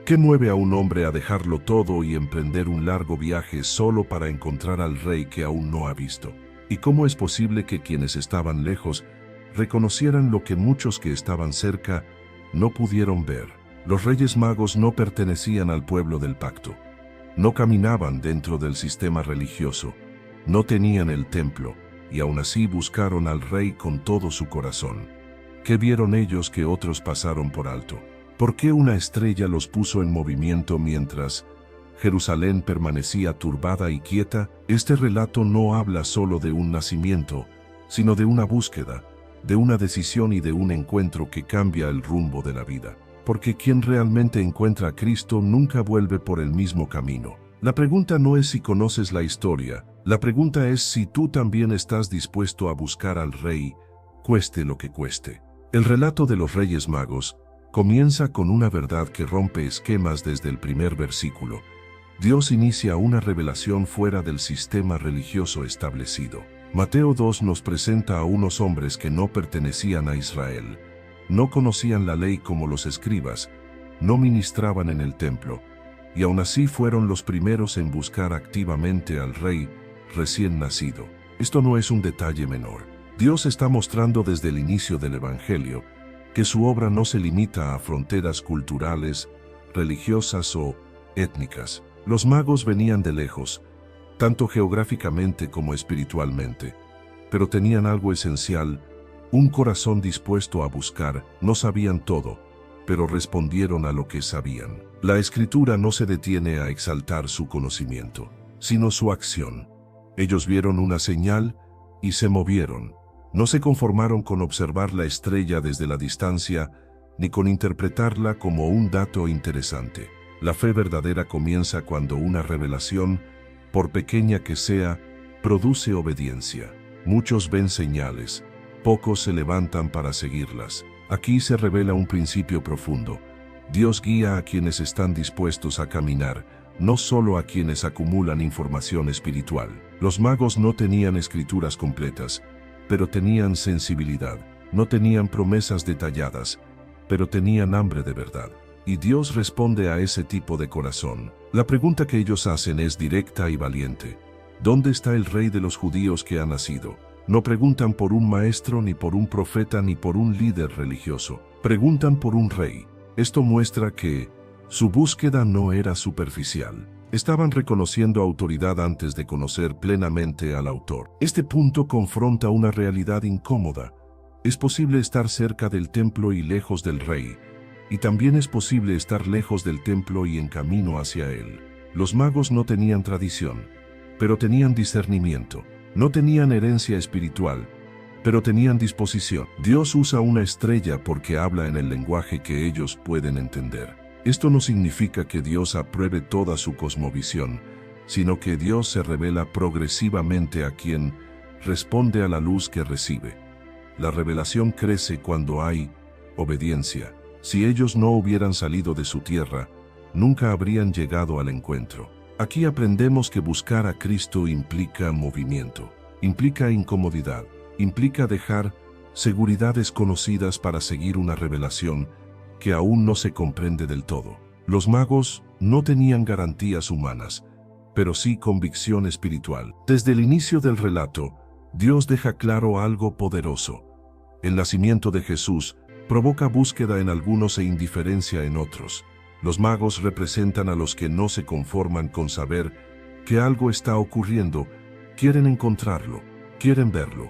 ¿Qué mueve a un hombre a dejarlo todo y emprender un largo viaje solo para encontrar al rey que aún no ha visto? ¿Y cómo es posible que quienes estaban lejos reconocieran lo que muchos que estaban cerca no pudieron ver? Los Reyes Magos no pertenecían al pueblo del pacto. No caminaban dentro del sistema religioso, no tenían el templo, y aún así buscaron al rey con todo su corazón. ¿Qué vieron ellos que otros pasaron por alto? ¿Por qué una estrella los puso en movimiento mientras Jerusalén permanecía turbada y quieta? Este relato no habla solo de un nacimiento, sino de una búsqueda, de una decisión y de un encuentro que cambia el rumbo de la vida. Porque quien realmente encuentra a Cristo nunca vuelve por el mismo camino. La pregunta no es si conoces la historia, la pregunta es si tú también estás dispuesto a buscar al Rey, cueste lo que cueste. El relato de los Reyes Magos comienza con una verdad que rompe esquemas desde el primer versículo. Dios inicia una revelación fuera del sistema religioso establecido. Mateo 2 nos presenta a unos hombres que no pertenecían a Israel. No conocían la ley como los escribas, no ministraban en el templo, y aún así fueron los primeros en buscar activamente al rey recién nacido. Esto no es un detalle menor. Dios está mostrando desde el inicio del Evangelio que su obra no se limita a fronteras culturales, religiosas o étnicas. Los magos venían de lejos, tanto geográficamente como espiritualmente, pero tenían algo esencial: un corazón dispuesto a buscar. No sabían todo, pero respondieron a lo que sabían. La Escritura no se detiene a exaltar su conocimiento, sino su acción. Ellos vieron una señal y se movieron. No se conformaron con observar la estrella desde la distancia, ni con interpretarla como un dato interesante. La fe verdadera comienza cuando una revelación, por pequeña que sea, produce obediencia. Muchos ven señales, pocos se levantan para seguirlas. Aquí se revela un principio profundo. Dios guía a quienes están dispuestos a caminar, no solo a quienes acumulan información espiritual. Los magos no tenían escrituras completas, pero tenían sensibilidad. No tenían promesas detalladas, pero tenían hambre de verdad. Y Dios responde a ese tipo de corazón. La pregunta que ellos hacen es directa y valiente. ¿Dónde está el rey de los judíos que ha nacido? No preguntan por un maestro, ni por un profeta, ni por un líder religioso. Preguntan por un rey. Esto muestra que su búsqueda no era superficial. Estaban reconociendo autoridad antes de conocer plenamente al autor. Este punto confronta una realidad incómoda. Es posible estar cerca del templo y lejos del rey, y también es posible estar lejos del templo y en camino hacia él. Los magos no tenían tradición, pero tenían discernimiento. No tenían herencia espiritual, pero tenían disposición. Dios usa una estrella porque habla en el lenguaje que ellos pueden entender. Esto no significa que Dios apruebe toda su cosmovisión, sino que Dios se revela progresivamente a quien responde a la luz que recibe. La revelación crece cuando hay obediencia. Si ellos no hubieran salido de su tierra, nunca habrían llegado al encuentro. Aquí aprendemos que buscar a Cristo implica movimiento, implica incomodidad, implica dejar seguridades conocidas para seguir una revelación que aún no se comprende del todo. Los magos no tenían garantías humanas, pero sí convicción espiritual. Desde el inicio del relato, Dios deja claro algo poderoso. El nacimiento de Jesús provoca búsqueda en algunos e indiferencia en otros. Los magos representan a los que no se conforman con saber que algo está ocurriendo, quieren encontrarlo, quieren verlo,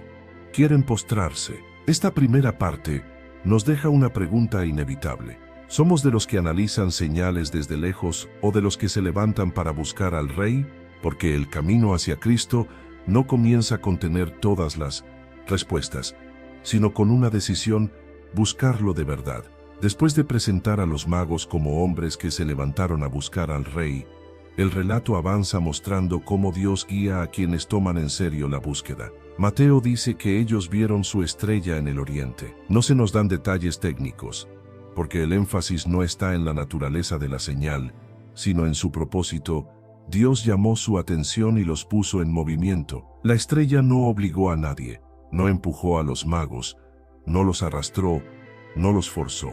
quieren postrarse. Esta primera parte nos deja una pregunta inevitable. ¿Somos de los que analizan señales desde lejos o de los que se levantan para buscar al Rey? Porque el camino hacia Cristo no comienza con tener todas las respuestas, sino con una decisión: buscarlo de verdad. Después de presentar a los magos como hombres que se levantaron a buscar al Rey, el relato avanza mostrando cómo Dios guía a quienes toman en serio la búsqueda. Mateo dice que ellos vieron su estrella en el oriente. No se nos dan detalles técnicos, porque el énfasis no está en la naturaleza de la señal, sino en su propósito. Dios llamó su atención y los puso en movimiento. La estrella no obligó a nadie, no empujó a los magos, no los arrastró, no los forzó.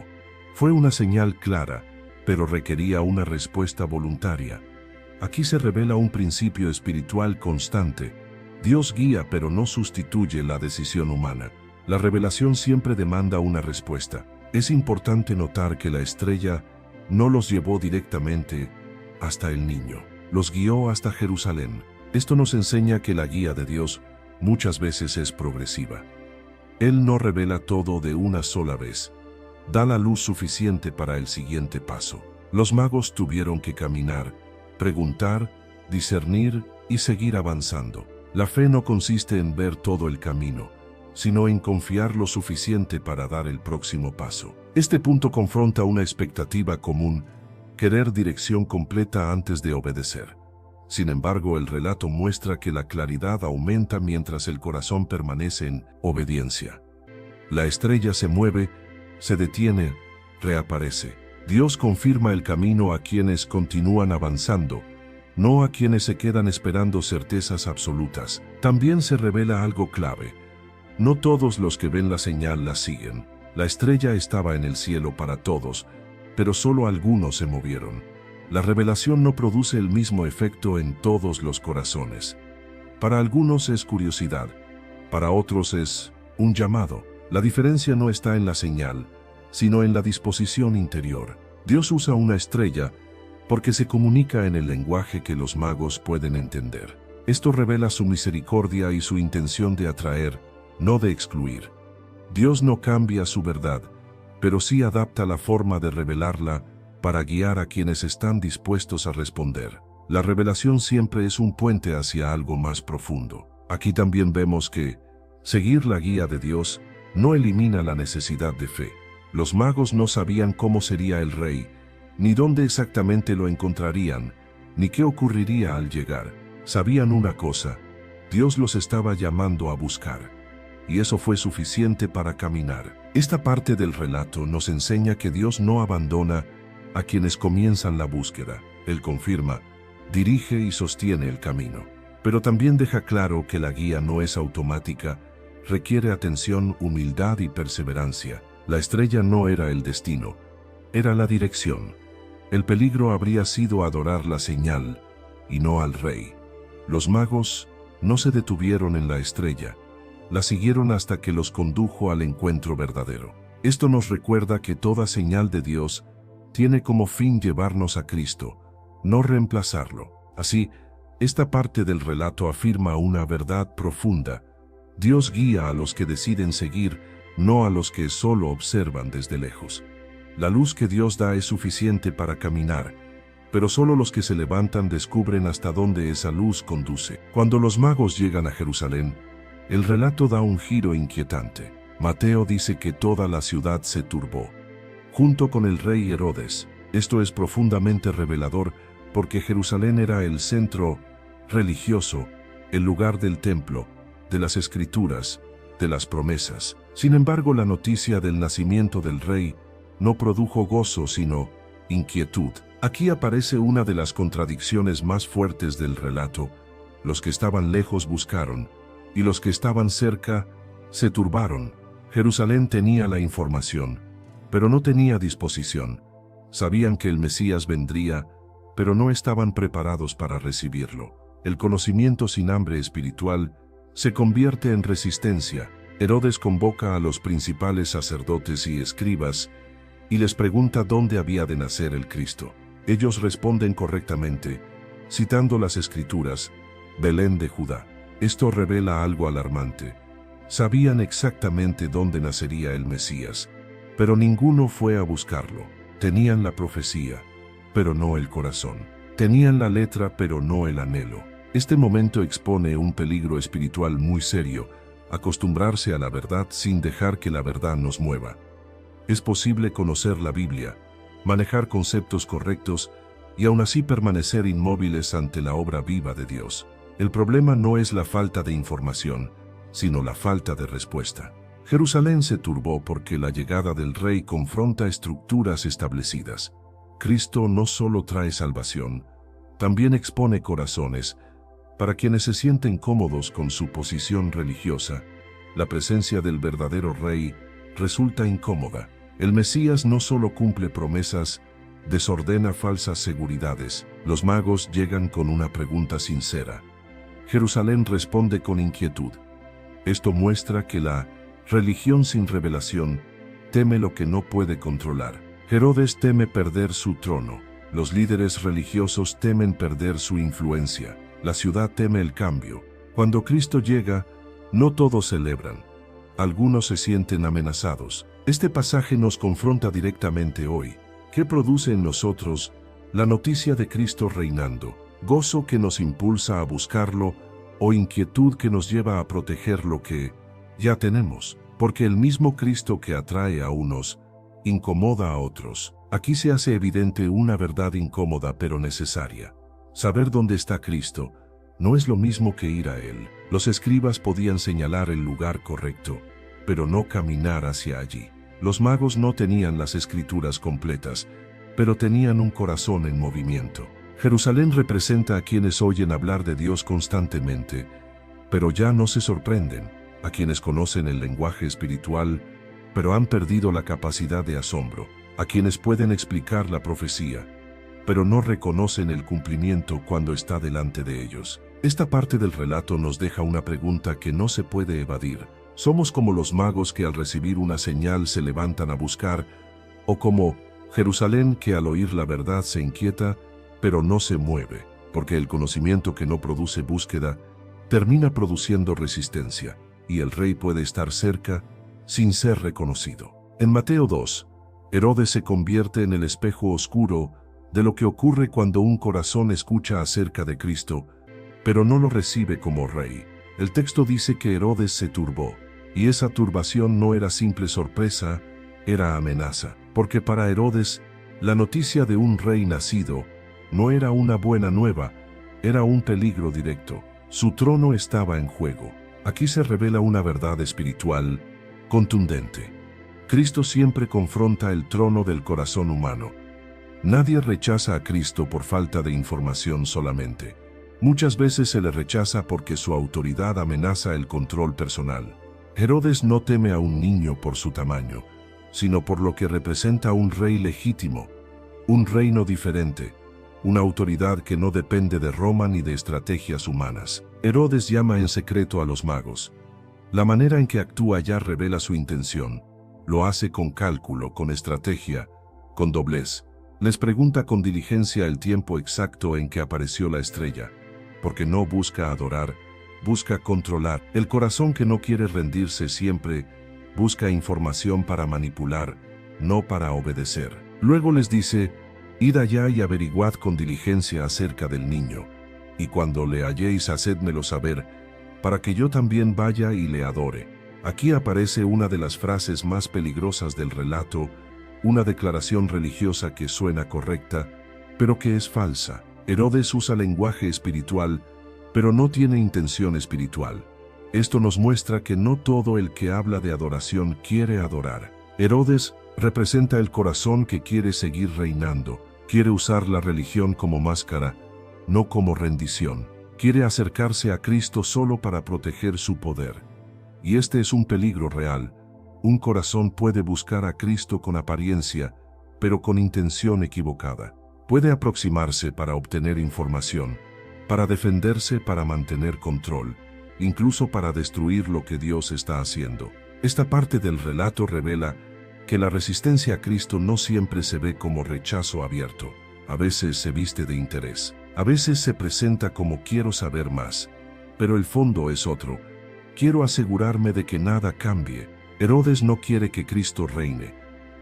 Fue una señal clara: pero requería una respuesta voluntaria. Aquí se revela un principio espiritual constante. Dios guía pero no sustituye la decisión humana. La revelación siempre demanda una respuesta. Es importante notar que la estrella no los llevó directamente hasta el niño. Los guió hasta Jerusalén. Esto nos enseña que la guía de Dios muchas veces es progresiva. Él no revela todo de una sola vez. Da la luz suficiente para el siguiente paso. Los magos tuvieron que caminar, preguntar, discernir y seguir avanzando. La fe no consiste en ver todo el camino, sino en confiar lo suficiente para dar el próximo paso. Este punto confronta una expectativa común: querer dirección completa antes de obedecer. Sin embargo, el relato muestra que la claridad aumenta mientras el corazón permanece en obediencia. La estrella se mueve, se detiene, reaparece. Dios confirma el camino a quienes continúan avanzando, no a quienes se quedan esperando certezas absolutas. También se revela algo clave: no todos los que ven la señal la siguen. La estrella estaba en el cielo para todos, pero solo algunos se movieron. La revelación no produce el mismo efecto en todos los corazones. Para algunos es curiosidad, para otros es un llamado. La diferencia no está en la señal, sino en la disposición interior. Dios usa una estrella porque se comunica en el lenguaje que los magos pueden entender. Esto revela su misericordia y su intención de atraer, no de excluir. Dios no cambia su verdad, pero sí adapta la forma de revelarla para guiar a quienes están dispuestos a responder. La revelación siempre es un puente hacia algo más profundo. Aquí también vemos que seguir la guía de Dios no elimina la necesidad de fe. Los magos no sabían cómo sería el rey, ni dónde exactamente lo encontrarían, ni qué ocurriría al llegar. Sabían una cosa: Dios los estaba llamando a buscar. Y eso fue suficiente para caminar. Esta parte del relato nos enseña que Dios no abandona a quienes comienzan la búsqueda. Él confirma, dirige y sostiene el camino. Pero también deja claro que la guía no es automática, requiere atención, humildad y perseverancia. La estrella no era el destino, era la dirección. El peligro habría sido adorar la señal y no al rey. Los magos no se detuvieron en la estrella, la siguieron hasta que los condujo al encuentro verdadero. Esto nos recuerda que toda señal de Dios tiene como fin llevarnos a Cristo, no reemplazarlo. Así, esta parte del relato afirma una verdad profunda: Dios guía a los que deciden seguir, no a los que solo observan desde lejos. La luz que Dios da es suficiente para caminar, pero solo los que se levantan descubren hasta dónde esa luz conduce. Cuando los magos llegan a Jerusalén, el relato da un giro inquietante. Mateo dice que toda la ciudad se turbó, junto con el rey Herodes. Esto es profundamente revelador porque Jerusalén era el centro religioso, el lugar del templo, de las escrituras, de las promesas. Sin embargo, la noticia del nacimiento del rey no produjo gozo, sino inquietud. Aquí aparece una de las contradicciones más fuertes del relato: los que estaban lejos buscaron, y los que estaban cerca se turbaron. Jerusalén tenía la información, pero no tenía disposición. Sabían que el Mesías vendría, pero no estaban preparados para recibirlo. El conocimiento sin hambre espiritual se convierte en resistencia. Herodes convoca a los principales sacerdotes y escribas y les pregunta dónde había de nacer el Cristo. Ellos responden correctamente, citando las Escrituras: Belén de Judá. Esto revela algo alarmante. Sabían exactamente dónde nacería el Mesías, pero ninguno fue a buscarlo. Tenían la profecía, pero no el corazón. Tenían la letra, pero no el anhelo. Este momento expone un peligro espiritual muy serio: acostumbrarse a la verdad sin dejar que la verdad nos mueva. Es posible conocer la Biblia, manejar conceptos correctos y aún así permanecer inmóviles ante la obra viva de Dios. El problema no es la falta de información, sino la falta de respuesta. Jerusalén se turbó porque la llegada del rey confronta estructuras establecidas. Cristo no solo trae salvación, también expone corazones. Para quienes se sienten cómodos con su posición religiosa, la presencia del verdadero rey resulta incómoda. El Mesías no solo cumple promesas, desordena falsas seguridades. Los magos llegan con una pregunta sincera. Jerusalén responde con inquietud. Esto muestra que la religión sin revelación teme lo que no puede controlar. Herodes teme perder su trono. Los líderes religiosos temen perder su influencia. La ciudad teme el cambio. Cuando Cristo llega, no todos celebran. Algunos se sienten amenazados. Este pasaje nos confronta directamente hoy. ¿Qué produce en nosotros la noticia de Cristo reinando? ¿Gozo que nos impulsa a buscarlo o inquietud que nos lleva a proteger lo que ya tenemos? Porque el mismo Cristo que atrae a unos, incomoda a otros. Aquí se hace evidente una verdad incómoda pero necesaria. Saber dónde está Cristo no es lo mismo que ir a Él. Los escribas podían señalar el lugar correcto, pero no caminar hacia allí. Los magos no tenían las escrituras completas, pero tenían un corazón en movimiento. Jerusalén representa a quienes oyen hablar de Dios constantemente, pero ya no se sorprenden, a quienes conocen el lenguaje espiritual, pero han perdido la capacidad de asombro, a quienes pueden explicar la profecía, pero no reconocen el cumplimiento cuando está delante de ellos. Esta parte del relato nos deja una pregunta que no se puede evadir. ¿Somos como los magos que al recibir una señal se levantan a buscar, o como Jerusalén que al oír la verdad se inquieta, pero no se mueve, porque el conocimiento que no produce búsqueda termina produciendo resistencia, y el rey puede estar cerca sin ser reconocido? En Mateo 2, Herodes se convierte en el espejo oscuro de lo que ocurre cuando un corazón escucha acerca de Cristo, pero no lo recibe como rey. El texto dice que Herodes se turbó, y esa turbación no era simple sorpresa, era amenaza, porque para Herodes, la noticia de un rey nacido no era una buena nueva, era un peligro directo. Su trono estaba en juego. Aquí se revela una verdad espiritual contundente. Cristo siempre confronta el trono del corazón humano. Nadie rechaza a Cristo por falta de información solamente. Muchas veces se le rechaza porque su autoridad amenaza el control personal. Herodes no teme a un niño por su tamaño, sino por lo que representa un rey legítimo, un reino diferente, una autoridad que no depende de Roma ni de estrategias humanas. Herodes llama en secreto a los magos. La manera en que actúa ya revela su intención. Lo hace con cálculo, con estrategia, con doblez. Les pregunta con diligencia el tiempo exacto en que apareció la estrella, porque no busca adorar, busca controlar. El corazón que no quiere rendirse siempre busca información para manipular, no para obedecer. Luego les dice: id allá y averiguad con diligencia acerca del niño, y cuando le halléis hacedmelo saber, para que yo también vaya y le adore. Aquí aparece una de las frases más peligrosas del relato, una declaración religiosa que suena correcta, pero que es falsa. Herodes usa lenguaje espiritual, pero no tiene intención espiritual. Esto nos muestra que no todo el que habla de adoración quiere adorar. Herodes representa el corazón que quiere seguir reinando, quiere usar la religión como máscara, no como rendición. Quiere acercarse a Cristo solo para proteger su poder. Y este es un peligro real. Un corazón puede buscar a Cristo con apariencia, pero con intención equivocada. Puede aproximarse para obtener información, para defenderse, para mantener control, incluso para destruir lo que Dios está haciendo. Esta parte del relato revela que la resistencia a Cristo no siempre se ve como rechazo abierto. A veces se viste de interés. A veces se presenta como quiero saber más. Pero el fondo es otro. Quiero asegurarme de que nada cambie. Herodes no quiere que Cristo reine.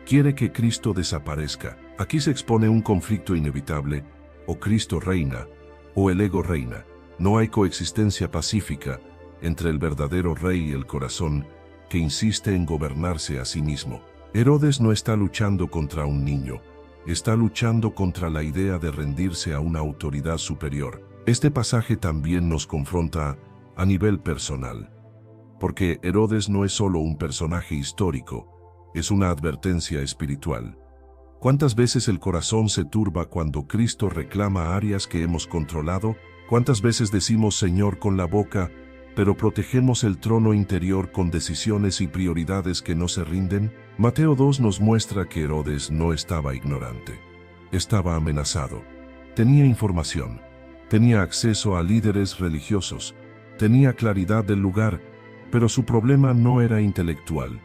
Quiere que Cristo desaparezca. Aquí se expone un conflicto inevitable. O Cristo reina, o el ego reina. No hay coexistencia pacífica entre el verdadero rey y el corazón que insiste en gobernarse a sí mismo. Herodes no está luchando contra un niño. Está luchando contra la idea de rendirse a una autoridad superior. Este pasaje también nos confronta a nivel personal. Porque Herodes no es solo un personaje histórico, es una advertencia espiritual. ¿Cuántas veces el corazón se turba cuando Cristo reclama áreas que hemos controlado? ¿Cuántas veces decimos Señor con la boca, pero protegemos el trono interior con decisiones y prioridades que no se rinden? Mateo 2 nos muestra que Herodes no estaba ignorante. estaba amenazado. Tenía información, tenía acceso a líderes religiosos, tenía claridad del lugar, pero su problema no era intelectual,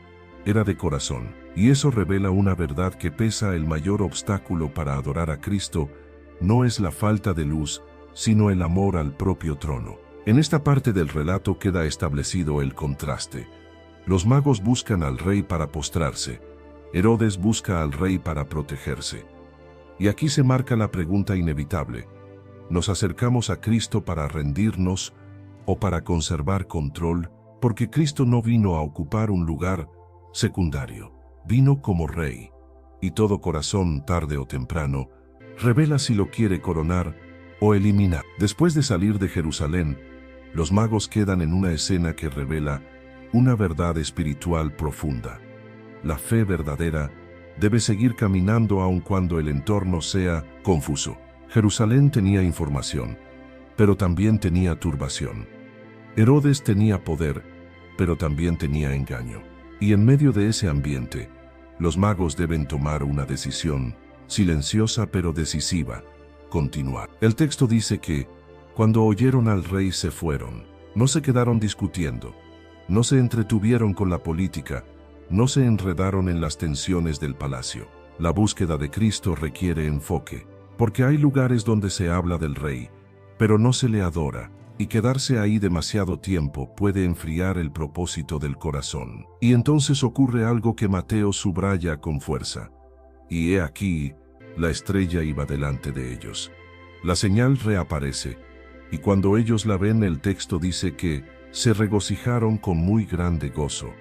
era de corazón. Y eso revela una verdad que pesa: el mayor obstáculo para adorar a Cristo no es la falta de luz, sino el amor al propio trono. En esta parte del relato queda establecido el contraste. Los magos buscan al rey para postrarse, Herodes busca al rey para protegerse. Y aquí se marca la pregunta inevitable: ¿nos acercamos a Cristo para rendirnos o para conservar control? Porque Cristo no vino a ocupar un lugar secundario, vino como rey. Y todo corazón, tarde o temprano, revela si lo quiere coronar o eliminar. Después de salir de Jerusalén, los magos quedan en una escena que revela una verdad espiritual profunda. La fe verdadera debe seguir caminando aun cuando el entorno sea confuso. Jerusalén tenía información, pero también tenía turbación. Herodes tenía poder, pero también tenía engaño. Y en medio de ese ambiente, los magos deben tomar una decisión, silenciosa pero decisiva: continuar. El texto dice que, cuando oyeron al rey, se fueron. No se quedaron discutiendo, no se entretuvieron con la política, no se enredaron en las tensiones del palacio. La búsqueda de Cristo requiere enfoque, porque hay lugares donde se habla del rey, pero no se le adora, y quedarse ahí demasiado tiempo puede enfriar el propósito del corazón. Y entonces ocurre algo que Mateo subraya con fuerza. Y he aquí, la estrella iba delante de ellos. La señal reaparece, y cuando ellos la ven, el texto dice que se regocijaron con muy grande gozo.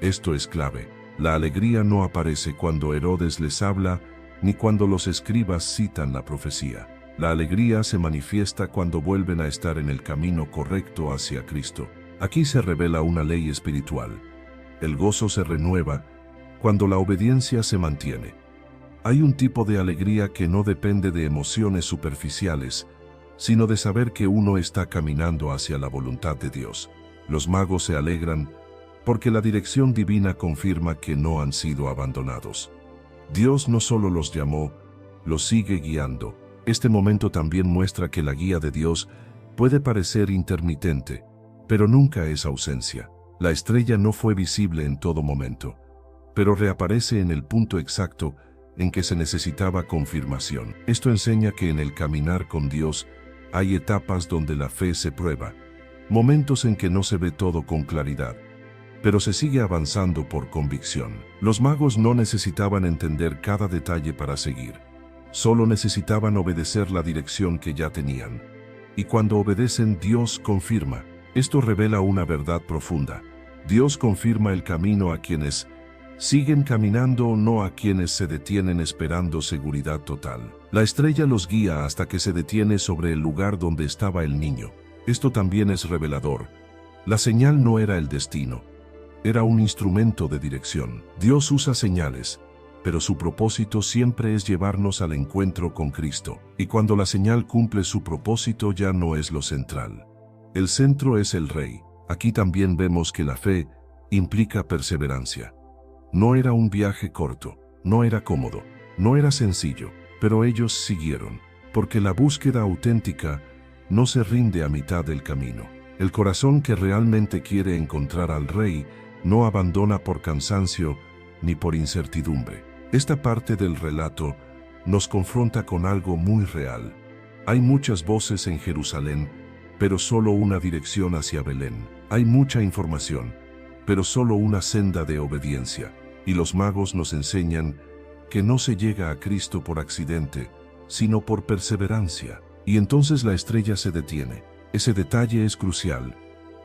Esto es clave. La alegría no aparece cuando Herodes les habla, ni cuando los escribas citan la profecía. La alegría se manifiesta cuando vuelven a estar en el camino correcto hacia Cristo. Aquí se revela una ley espiritual. El gozo se renueva cuando la obediencia se mantiene. Hay un tipo de alegría que no depende de emociones superficiales, sino de saber que uno está caminando hacia la voluntad de Dios. Los magos se alegran porque la dirección divina confirma que no han sido abandonados. Dios no solo los llamó, los sigue guiando. Este momento también muestra que la guía de Dios puede parecer intermitente, pero nunca es ausencia. La estrella no fue visible en todo momento, pero reaparece en el punto exacto en que se necesitaba confirmación. Esto enseña que en el caminar con Dios hay etapas donde la fe se prueba, momentos en que no se ve todo con claridad, pero se sigue avanzando por convicción. Los magos no necesitaban entender cada detalle para seguir. Solo necesitaban obedecer la dirección que ya tenían. Y cuando obedecen, Dios confirma. Esto revela una verdad profunda. Dios confirma el camino a quienes siguen caminando, no a quienes se detienen esperando seguridad total. La estrella los guía hasta que se detiene sobre el lugar donde estaba el niño. Esto también es revelador. La señal no era el destino, era un instrumento de dirección. Dios usa señales, pero su propósito siempre es llevarnos al encuentro con Cristo. Y cuando la señal cumple su propósito, ya no es lo central. El centro es el Rey. Aquí también vemos que la fe implica perseverancia. No era un viaje corto, no era cómodo, no era sencillo, pero ellos siguieron, porque la búsqueda auténtica no se rinde a mitad del camino. El corazón que realmente quiere encontrar al Rey no abandona por cansancio ni por incertidumbre. Esta parte del relato nos confronta con algo muy real. Hay muchas voces en Jerusalén, pero solo una dirección hacia Belén. Hay mucha información, pero solo una senda de obediencia. Y los magos nos enseñan que no se llega a Cristo por accidente, sino por perseverancia. Y entonces la estrella se detiene. Ese detalle es crucial.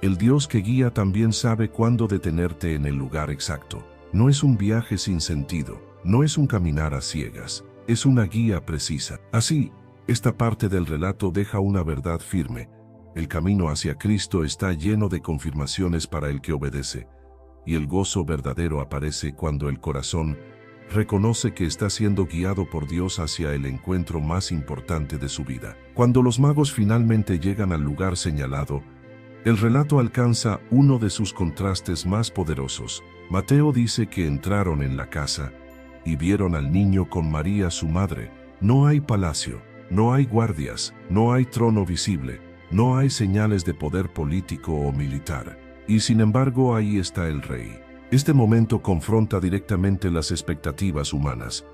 El Dios que guía también sabe cuándo detenerte en el lugar exacto. No es un viaje sin sentido, no es un caminar a ciegas, es una guía precisa. Así, esta parte del relato deja una verdad firme. El camino hacia Cristo está lleno de confirmaciones para el que obedece, y el gozo verdadero aparece cuando el corazón reconoce que está siendo guiado por Dios hacia el encuentro más importante de su vida. Cuando los magos finalmente llegan al lugar señalado, el relato alcanza uno de sus contrastes más poderosos. Mateo dice que entraron en la casa y vieron al niño con María su madre. No hay palacio, no hay guardias, no hay trono visible, no hay señales de poder político o militar. Y sin embargo ahí está el rey. Este momento confronta directamente las expectativas humanas.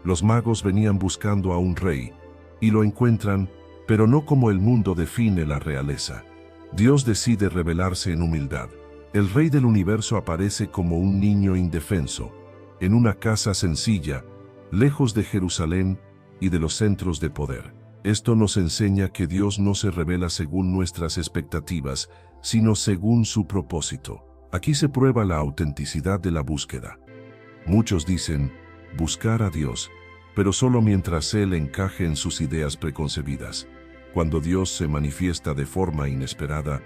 Los magos venían buscando a un rey, y lo encuentran, pero no como el mundo define la realeza. Dios decide revelarse en humildad. El rey del universo aparece como un niño indefenso, en una casa sencilla, lejos de Jerusalén y de los centros de poder. Esto nos enseña que Dios no se revela según nuestras expectativas, sino según su propósito. Aquí se prueba la autenticidad de la búsqueda. Muchos dicen, buscar a Dios, pero solo mientras Él encaje en sus ideas preconcebidas. Cuando Dios se manifiesta de forma inesperada,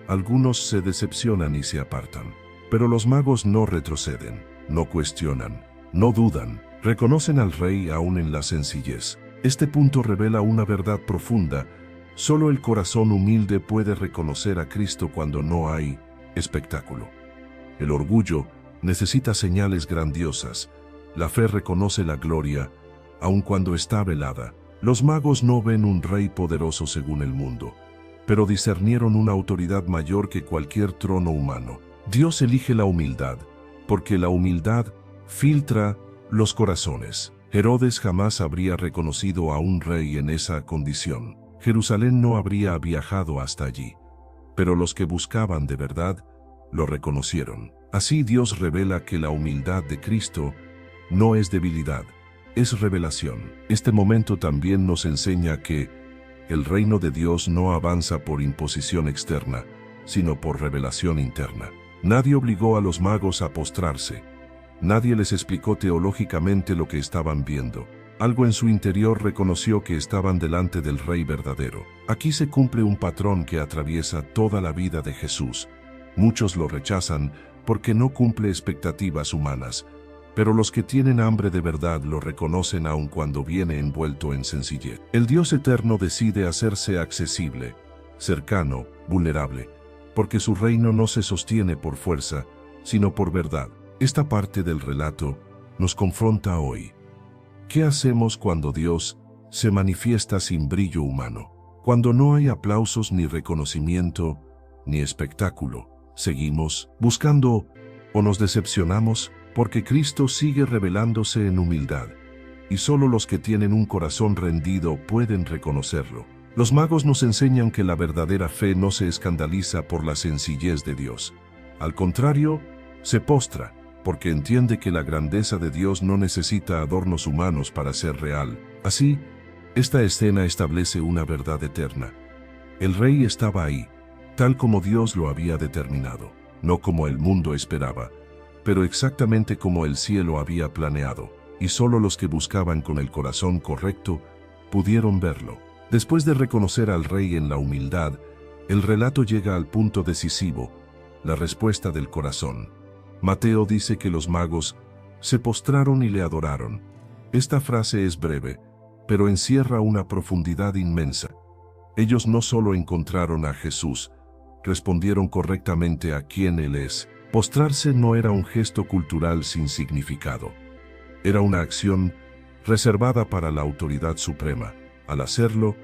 algunos se decepcionan y se apartan. Pero los magos no retroceden, no cuestionan, no dudan, reconocen al Rey aún en la sencillez. Este punto revela una verdad profunda. Solo el corazón humilde puede reconocer a Cristo cuando no hay espectáculo. El orgullo necesita señales grandiosas. La fe reconoce la gloria, aun cuando está velada. Los magos no ven un rey poderoso según el mundo, pero discernieron una autoridad mayor que cualquier trono humano. Dios elige la humildad, porque la humildad filtra los corazones. Herodes jamás habría reconocido a un rey en esa condición. Jerusalén no habría viajado hasta allí, pero los que buscaban de verdad lo reconocieron. Así Dios revela que la humildad de Cristo no es debilidad, es revelación. Este momento también nos enseña que el reino de Dios no avanza por imposición externa, sino por revelación interna. Nadie obligó a los magos a postrarse. Nadie les explicó teológicamente lo que estaban viendo. Algo en su interior reconoció que estaban delante del Rey verdadero. Aquí se cumple un patrón que atraviesa toda la vida de Jesús. Muchos lo rechazan porque no cumple expectativas humanas, pero los que tienen hambre de verdad lo reconocen aun cuando viene envuelto en sencillez. El Dios eterno decide hacerse accesible, cercano, vulnerable, porque su reino no se sostiene por fuerza, sino por verdad. Esta parte del relato nos confronta hoy. ¿Qué hacemos cuando Dios se manifiesta sin brillo humano? Cuando no hay aplausos ni reconocimiento, ni espectáculo, ¿seguimos buscando o nos decepcionamos? Porque Cristo sigue revelándose en humildad, y solo los que tienen un corazón rendido pueden reconocerlo. Los magos nos enseñan que la verdadera fe no se escandaliza por la sencillez de Dios. Al contrario, se postra, porque entiende que la grandeza de Dios no necesita adornos humanos para ser real. Así, esta escena establece una verdad eterna. El rey estaba ahí, tal como Dios lo había determinado, no como el mundo esperaba, pero exactamente como el cielo había planeado, y solo los que buscaban con el corazón correcto pudieron verlo. Después de reconocer al rey en la humildad, el relato llega al punto decisivo, la respuesta del corazón. Mateo dice que los magos se postraron y le adoraron. Esta frase es breve, pero encierra una profundidad inmensa. Ellos no solo encontraron a Jesús, respondieron correctamente a quién Él es. Postrarse no era un gesto cultural sin significado. Era una acción reservada para la autoridad suprema. Al hacerlo,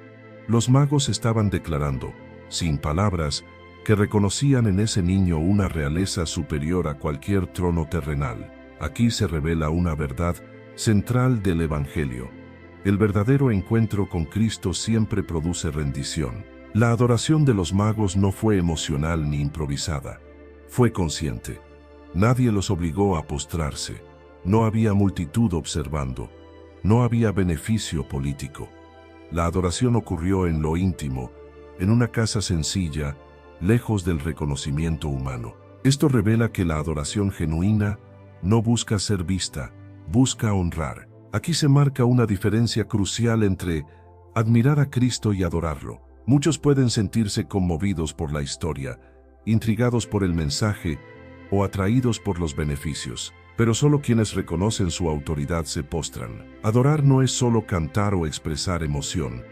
los magos estaban declarando, sin palabras, que reconocían en ese niño una realeza superior a cualquier trono terrenal. Aquí se revela una verdad central del Evangelio. El verdadero encuentro con Cristo siempre produce rendición. La adoración de los magos no fue emocional ni improvisada. Fue consciente. Nadie los obligó a postrarse. No había multitud observando. No había beneficio político. La adoración ocurrió en lo íntimo, en una casa sencilla, lejos del reconocimiento humano. Esto revela que la adoración genuina no busca ser vista, busca honrar. Aquí se marca una diferencia crucial entre admirar a Cristo y adorarlo. Muchos pueden sentirse conmovidos por la historia, intrigados por el mensaje o atraídos por los beneficios, pero solo quienes reconocen su autoridad se postran. Adorar no es solo cantar o expresar emoción,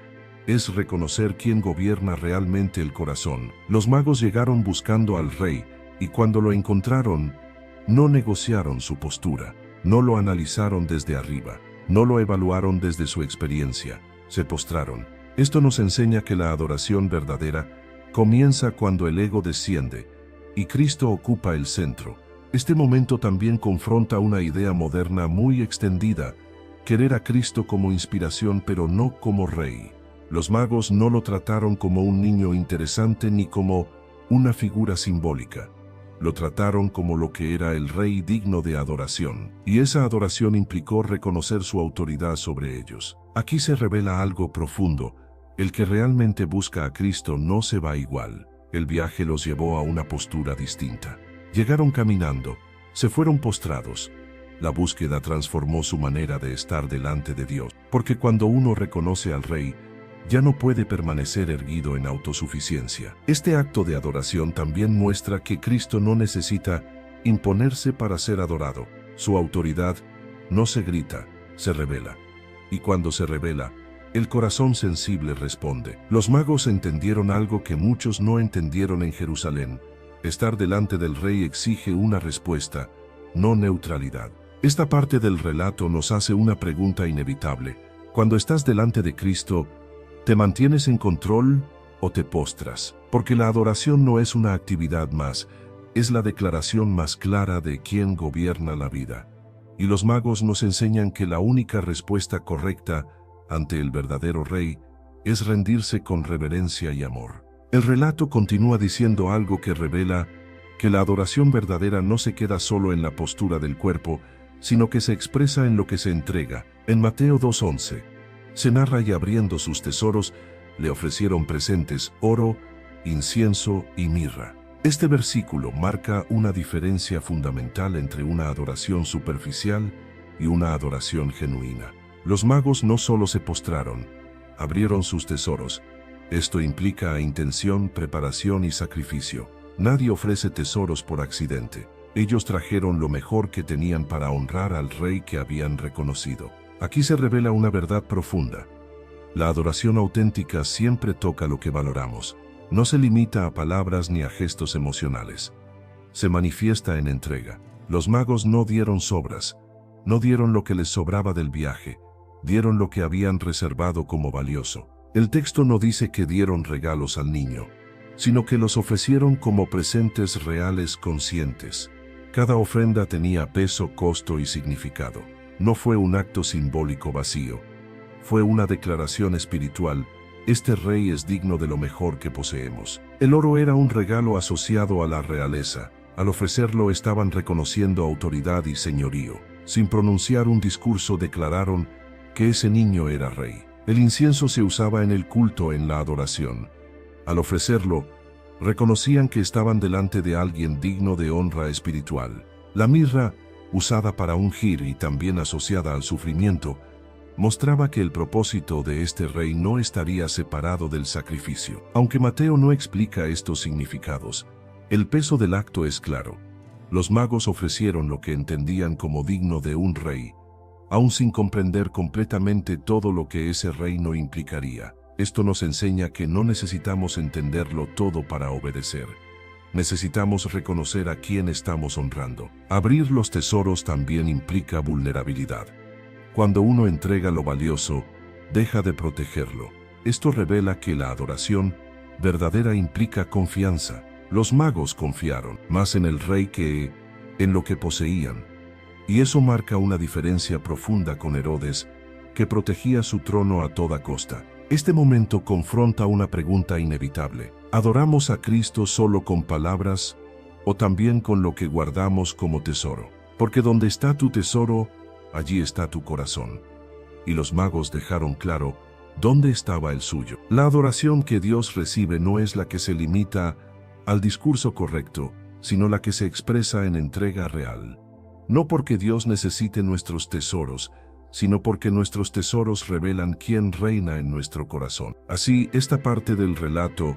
es reconocer quién gobierna realmente el corazón. Los magos llegaron buscando al rey, y cuando lo encontraron, no negociaron su postura, no lo analizaron desde arriba. No lo evaluaron desde su experiencia, se postraron. Esto nos enseña que la adoración verdadera comienza cuando el ego desciende y Cristo ocupa el centro. Este momento también confronta una idea moderna muy extendida: querer a Cristo como inspiración pero no como rey. Los magos no lo trataron como un niño interesante ni como una figura simbólica. Lo trataron como lo que era el rey digno de adoración, y esa adoración implicó reconocer su autoridad sobre ellos. Aquí se revela algo profundo: el que realmente busca a Cristo no se va igual. El viaje los llevó a una postura distinta. Llegaron caminando, se fueron postrados. La búsqueda transformó su manera de estar delante de Dios, porque cuando uno reconoce al Rey, ya no puede permanecer erguido en autosuficiencia. Este acto de adoración también muestra que Cristo no necesita imponerse para ser adorado. Su autoridad no se grita, se revela. Y cuando se revela, el corazón sensible responde. Los magos entendieron algo que muchos no entendieron en Jerusalén: estar delante del Rey exige una respuesta, no neutralidad. Esta parte del relato nos hace una pregunta inevitable. Cuando estás delante de Cristo, ¿te mantienes en control o te postras? Porque la adoración no es una actividad más, es la declaración más clara de quién gobierna la vida. Y los magos nos enseñan que la única respuesta correcta ante el verdadero Rey es rendirse con reverencia y amor. El relato continúa diciendo algo que revela que la adoración verdadera no se queda solo en la postura del cuerpo, sino que se expresa en lo que se entrega. En Mateo 2:11, se narra: y abriendo sus tesoros, le ofrecieron presentes, oro, incienso y mirra. Este versículo marca una diferencia fundamental entre una adoración superficial y una adoración genuina. Los magos no solo se postraron, abrieron sus tesoros. Esto implica intención, preparación y sacrificio. Nadie ofrece tesoros por accidente. Ellos trajeron lo mejor que tenían para honrar al Rey que habían reconocido. Aquí se revela una verdad profunda. La adoración auténtica siempre toca lo que valoramos. No se limita a palabras ni a gestos emocionales. Se manifiesta en entrega. Los magos no dieron sobras, no dieron lo que les sobraba del viaje, dieron lo que habían reservado como valioso. El texto no dice que dieron regalos al niño, sino que los ofrecieron como presentes reales conscientes. Cada ofrenda tenía peso, costo y significado. No fue un acto simbólico vacío. Fue una declaración espiritual: este Rey es digno de lo mejor que poseemos. El oro era un regalo asociado a la realeza. Al ofrecerlo estaban reconociendo autoridad y señorío. Sin pronunciar un discurso declararon que ese niño era rey. El incienso se usaba en el culto, en la adoración. Al ofrecerlo, reconocían que estaban delante de alguien digno de honra espiritual. La mirra, usada para ungir y también asociada al sufrimiento, mostraba que el propósito de este rey no estaría separado del sacrificio. Aunque Mateo no explica estos significados, el peso del acto es claro. Los magos ofrecieron lo que entendían como digno de un rey, aún sin comprender completamente todo lo que ese reino implicaría. Esto nos enseña que no necesitamos entenderlo todo para obedecer. Necesitamos reconocer a quién estamos honrando. Abrir los tesoros también implica vulnerabilidad. Cuando uno entrega lo valioso, deja de protegerlo. Esto revela que la adoración verdadera implica confianza. Los magos confiaron más en el rey que en lo que poseían. Y eso marca una diferencia profunda con Herodes, que protegía su trono a toda costa. Este momento confronta una pregunta inevitable. ¿Adoramos a Cristo solo con palabras o también con lo que guardamos como tesoro? Porque donde está tu tesoro, allí está tu corazón. Y los magos dejaron claro dónde estaba el suyo. La adoración que Dios recibe no es la que se limita al discurso correcto, sino la que se expresa en entrega real. No porque Dios necesite nuestros tesoros, sino porque nuestros tesoros revelan quién reina en nuestro corazón. Así, esta parte del relato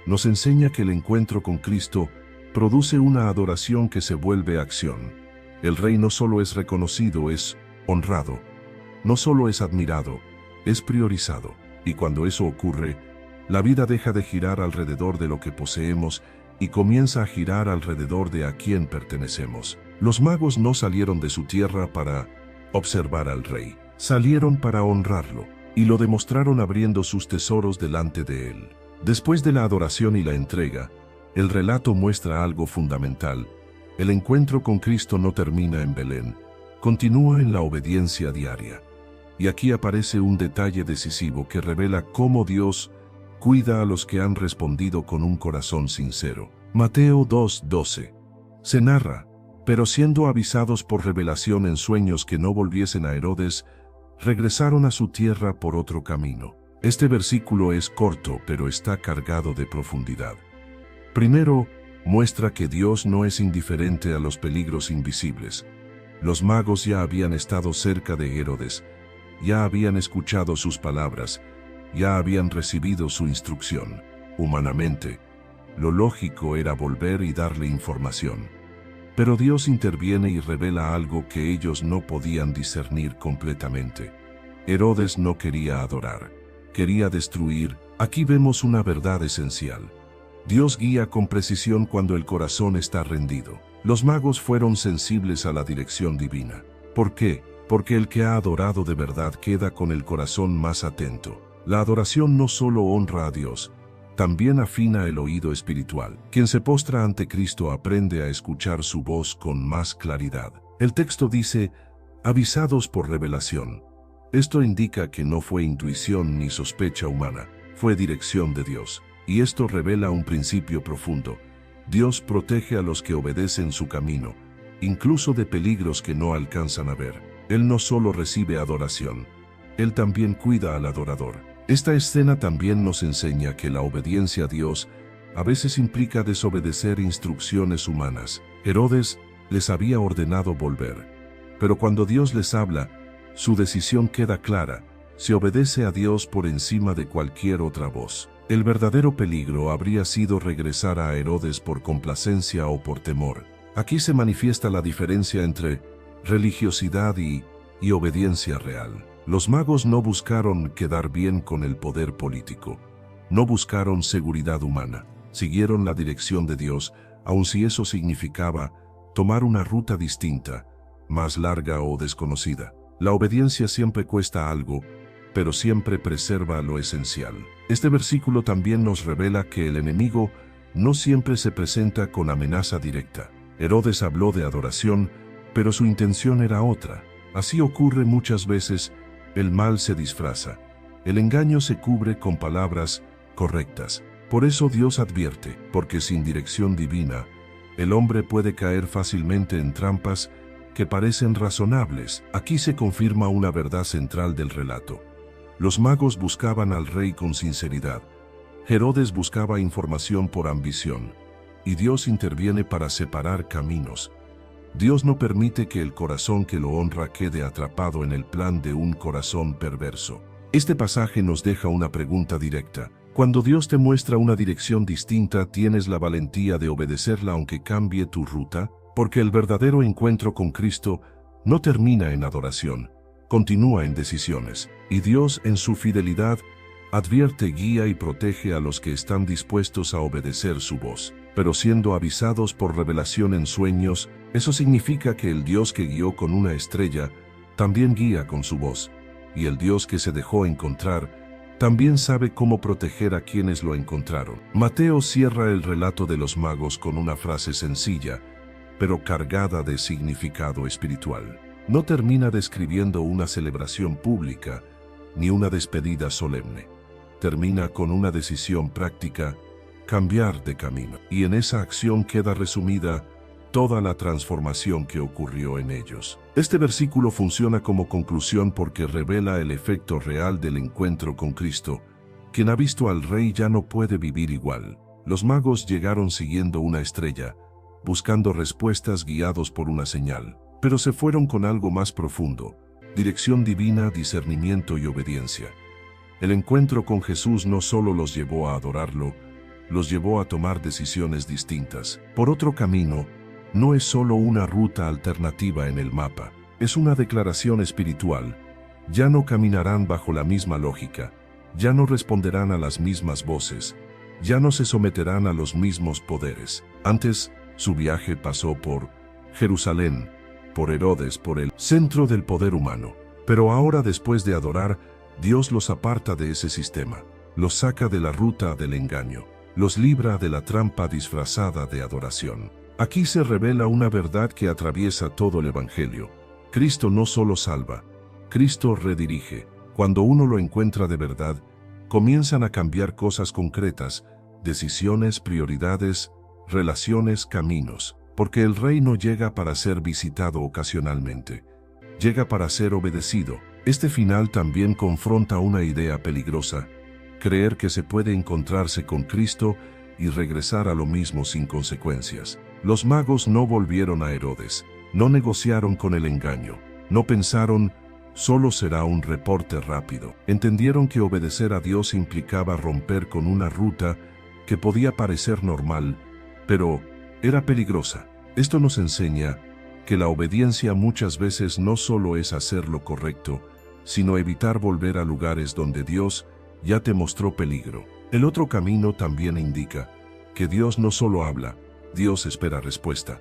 nos enseña que el encuentro con Cristo produce una adoración que se vuelve acción. El Rey no solo es reconocido, es honrado. No solo es admirado, es priorizado. Y cuando eso ocurre, la vida deja de girar alrededor de lo que poseemos y comienza a girar alrededor de a quién pertenecemos. Los magos no salieron de su tierra para observar al Rey. salieron para honrarlo, y lo demostraron abriendo sus tesoros delante de él. Después de la adoración y la entrega, el relato muestra algo fundamental. El encuentro con Cristo no termina en Belén, continúa en la obediencia diaria. Y aquí aparece un detalle decisivo que revela cómo Dios cuida a los que han respondido con un corazón sincero. Mateo 2:12. Se narra: pero siendo avisados por revelación en sueños que no volviesen a Herodes, regresaron a su tierra por otro camino. Este versículo es corto, pero está cargado de profundidad. Primero, muestra que Dios no es indiferente a los peligros invisibles. Los magos ya habían estado cerca de Herodes, ya habían escuchado sus palabras, ya habían recibido su instrucción. Humanamente, lo lógico era volver y darle información. Pero Dios interviene y revela algo que ellos no podían discernir completamente. Herodes no quería adorar, quería destruir. Aquí vemos una verdad esencial. Dios guía con precisión cuando el corazón está rendido. Los magos fueron sensibles a la dirección divina. ¿Por qué? Porque el que ha adorado de verdad queda con el corazón más atento. La adoración no solo honra a Dios, también afina el oído espiritual. Quien se postra ante Cristo aprende a escuchar su voz con más claridad. El texto dice, avisados por revelación. Esto indica que no fue intuición ni sospecha humana, fue dirección de Dios. Y esto revela un principio profundo. Dios protege a los que obedecen su camino, incluso de peligros que no alcanzan a ver. Él no solo recibe adoración, Él también cuida al adorador. Esta escena también nos enseña que la obediencia a Dios a veces implica desobedecer instrucciones humanas. Herodes les había ordenado volver, pero cuando Dios les habla, su decisión queda clara: se obedece a Dios por encima de cualquier otra voz. El verdadero peligro habría sido regresar a Herodes por complacencia o por temor. Aquí se manifiesta la diferencia entre religiosidad y obediencia real. Los magos no buscaron quedar bien con el poder político, no buscaron seguridad humana, siguieron la dirección de Dios, aun si eso significaba tomar una ruta distinta, más larga o desconocida. La obediencia siempre cuesta algo, pero siempre preserva lo esencial. Este versículo también nos revela que el enemigo no siempre se presenta con amenaza directa. Herodes habló de adoración, pero su intención era otra. Así ocurre muchas veces. El mal se disfraza, el engaño se cubre con palabras correctas. Por eso Dios advierte, porque sin dirección divina, el hombre puede caer fácilmente en trampas que parecen razonables. Aquí se confirma una verdad central del relato. Los magos buscaban al rey con sinceridad. Herodes buscaba información por ambición, y Dios interviene para separar caminos. Dios no permite que el corazón que lo honra quede atrapado en el plan de un corazón perverso. Este pasaje nos deja una pregunta directa. Cuando Dios te muestra una dirección distinta, ¿tienes la valentía de obedecerla aunque cambie tu ruta? Porque el verdadero encuentro con Cristo no termina en adoración, continúa en decisiones. Y Dios, en su fidelidad, advierte, guía y protege a los que están dispuestos a obedecer su voz. Pero siendo avisados por revelación en sueños, eso significa que el Dios que guió con una estrella también guía con su voz, y el Dios que se dejó encontrar también sabe cómo proteger a quienes lo encontraron. Mateo cierra el relato de los magos con una frase sencilla, pero cargada de significado espiritual. No termina describiendo una celebración pública, ni una despedida solemne. Termina con una decisión práctica: cambiar de camino. Y en esa acción queda resumida toda la transformación que ocurrió en ellos. Este versículo funciona como conclusión porque revela el efecto real del encuentro con Cristo. Quien ha visto al Rey ya no puede vivir igual. Los magos llegaron siguiendo una estrella, buscando respuestas guiados por una señal, pero se fueron con algo más profundo: dirección divina, discernimiento y obediencia. El encuentro con Jesús no solo los llevó a adorarlo, los llevó a tomar decisiones distintas. Por otro camino no es solo una ruta alternativa en el mapa, es una declaración espiritual. Ya no caminarán bajo la misma lógica, ya no responderán a las mismas voces, ya no se someterán a los mismos poderes. Antes, su viaje pasó por Jerusalén, por Herodes, por el centro del poder humano. Pero ahora, después de adorar, Dios los aparta de ese sistema, los saca de la ruta del engaño, los libra de la trampa disfrazada de adoración. Aquí se revela una verdad que atraviesa todo el Evangelio. Cristo no solo salva, Cristo redirige. Cuando uno lo encuentra de verdad, comienzan a cambiar cosas concretas, decisiones, prioridades, relaciones, caminos. Porque el Rey no llega para ser visitado ocasionalmente, llega para ser obedecido. Este final también confronta una idea peligrosa: creer que se puede encontrarse con Cristo y regresar a lo mismo sin consecuencias. Los magos no volvieron a Herodes, no negociaron con el engaño, no pensaron, solo será un reporte rápido. Entendieron que obedecer a Dios implicaba romper con una ruta que podía parecer normal, pero era peligrosa. Esto nos enseña que la obediencia muchas veces no solo es hacer lo correcto, sino evitar volver a lugares donde Dios ya te mostró peligro. El otro camino también indica que Dios no solo habla, Dios espera respuesta.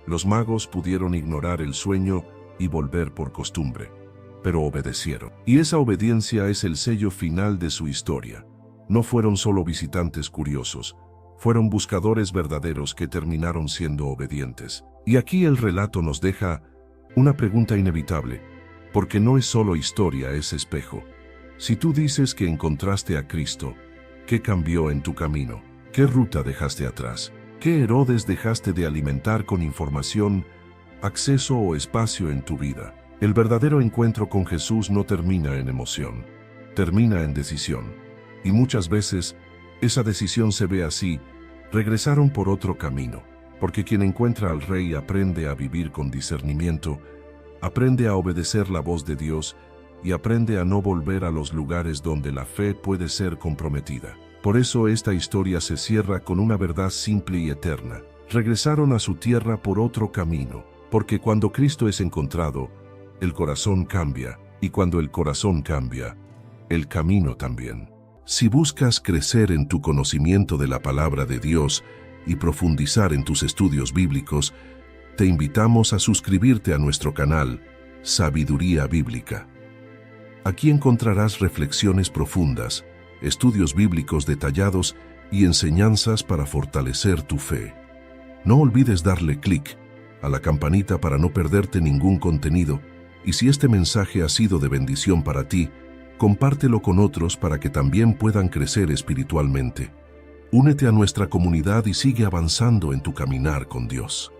Los magos pudieron ignorar el sueño y volver por costumbre, pero obedecieron. Y esa obediencia es el sello final de su historia. No fueron solo visitantes curiosos, fueron buscadores verdaderos que terminaron siendo obedientes. Y aquí el relato nos deja una pregunta inevitable, porque no es solo historia, es espejo. Si tú dices que encontraste a Cristo, ¿qué cambió en tu camino? ¿Qué ruta dejaste atrás? ¿Qué Herodes dejaste de alimentar con información, acceso o espacio en tu vida? El verdadero encuentro con Jesús no termina en emoción, termina en decisión. Y muchas veces, esa decisión se ve así: regresaron por otro camino, porque quien encuentra al Rey aprende a vivir con discernimiento, aprende a obedecer la voz de Dios y aprende a no volver a los lugares donde la fe puede ser comprometida. Por eso esta historia se cierra con una verdad simple y eterna. Regresaron a su tierra por otro camino, porque cuando Cristo es encontrado, el corazón cambia, y cuando el corazón cambia, el camino también. Si buscas crecer en tu conocimiento de la palabra de Dios y profundizar en tus estudios bíblicos, te invitamos a suscribirte a nuestro canal Sabiduría Bíblica. Aquí encontrarás reflexiones profundas, estudios bíblicos detallados y enseñanzas para fortalecer tu fe. No olvides darle clic a la campanita para no perderte ningún contenido, y si este mensaje ha sido de bendición para ti, compártelo con otros para que también puedan crecer espiritualmente. Únete a nuestra comunidad y sigue avanzando en tu caminar con Dios.